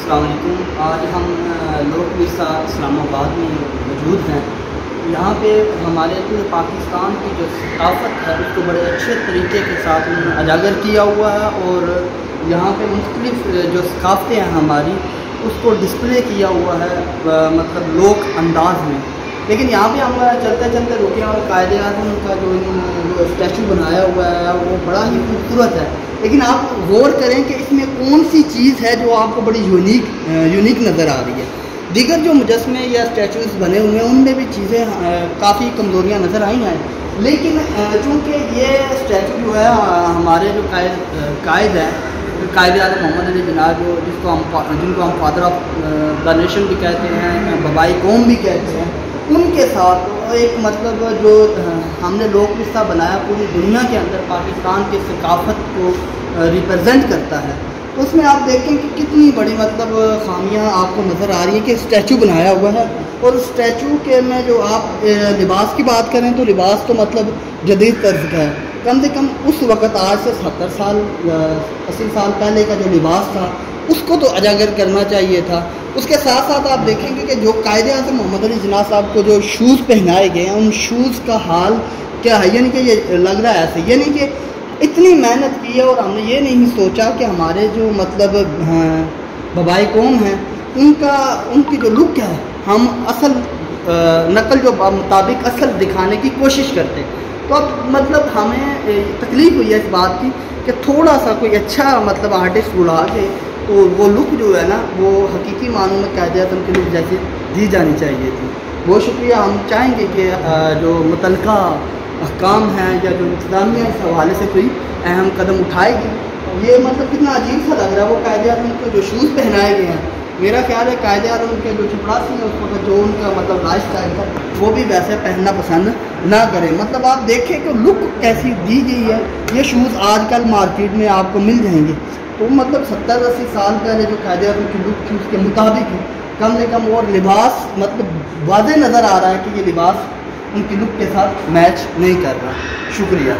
अस्सलाम वालेकुम। आज हम लोक विरसा इस्लामाबाद में मौजूद हैं। यहाँ पे हमारे पूरे पाकिस्तान की जो सकाफ़त है उसको बड़े अच्छे तरीके के साथ उन्होंने उजागर किया हुआ है और यहाँ पे मुख्तलिफ जो सकाफ़तें हैं हमारी उसको डिस्प्ले किया हुआ है मतलब लोक अंदाज में। लेकिन यहाँ पे हम चलते चलते रुके और कायदे आज़म का जो स्टैचू बनाया हुआ है वो बड़ा ही खूबसूरत है। लेकिन आप गौर करें कि इसमें कौन सी चीज़ है जो आपको बड़ी यूनिक नज़र आ रही है। दीगर जो मुजस्मे या स्टैचूज़ बने हुए हैं उनमें भी चीज़ें काफ़ी कमज़ोरियाँ नज़र आई हैं, लेकिन चूँकि ये स्टैचू जो है हमारे जो कायद है कायदे आज़म मोहम्मद अली जिन्ना जिनको हम फादर ऑफ द नेशन भी कहते हैं, बबाई कौम भी कहते हैं, उनके साथ एक मतलब जो हमने लोक विरसा बनाया पूरी दुनिया के अंदर पाकिस्तान की सकाफ़त को रिप्रेजेंट करता है। उसमें आप देखें कि कितनी बड़ी मतलब खामियां आपको नज़र आ रही हैं कि स्टैचू बनाया हुआ है और स्टैचू के में जो आप लिबास की बात करें तो लिबास तो मतलब जदीद तर्ज का है। कम से कम उस वक़्त आज से 70 साल 80 साल पहले का जो लिबास था उसको तो उजागर करना चाहिए था। उसके साथ साथ आप देखेंगे कि जो कायदे आज़म मोहम्मद अली जिन्ना साहब को जो शूज़ पहनाए गए हैं उन शूज़ का हाल क्या है, यानी कि ये लग रहा है ऐसे, यानी कि इतनी मेहनत की है और हमने ये नहीं सोचा कि हमारे जो मतलब बबाई कौम हैं उनकी जो लुक है हम असल नकल जो मुताबिक असल दिखाने की कोशिश करते। तो अब मतलब हमें तकलीफ़ हुई है इस बात की कि थोड़ा सा कोई अच्छा मतलब आर्टिस्ट बुला के तो वो लुक जो है ना वो हकीकी मानों में कायदे आज़म की लुक जैसी दी जानी चाहिए थी। बहुत शुक्रिया। हम चाहेंगे कि जो मुतलका अहकाम हैं या जो इंतज़ामिया इस हवाले से कोई अहम कदम उठाएगी। ये मतलब कितना अजीब सा लग रहा है वो कायदे आज़म को जो शूज़ पहनाए गए हैं। मेरा ख्याल है कायदे आज़म के जो चपरासी हैं उस वक्त जो उनका मतलब लाइफ स्टाइल था वो भी वैसे पहनना पसंद ना करें। मतलब आप देखें कि लुक कैसी दी गई है। ये शूज़ आजकल मार्केट में आपको मिल जाएंगे तो मतलब 70-80 साल पहले जो कायदे आज़म की लुक थी उसके मुताबिक कम से कम और लिबास मतलब वाज़े नज़र आ रहा है कि ये लिबास उनकी लुक के साथ मैच नहीं कर रहा। शुक्रिया।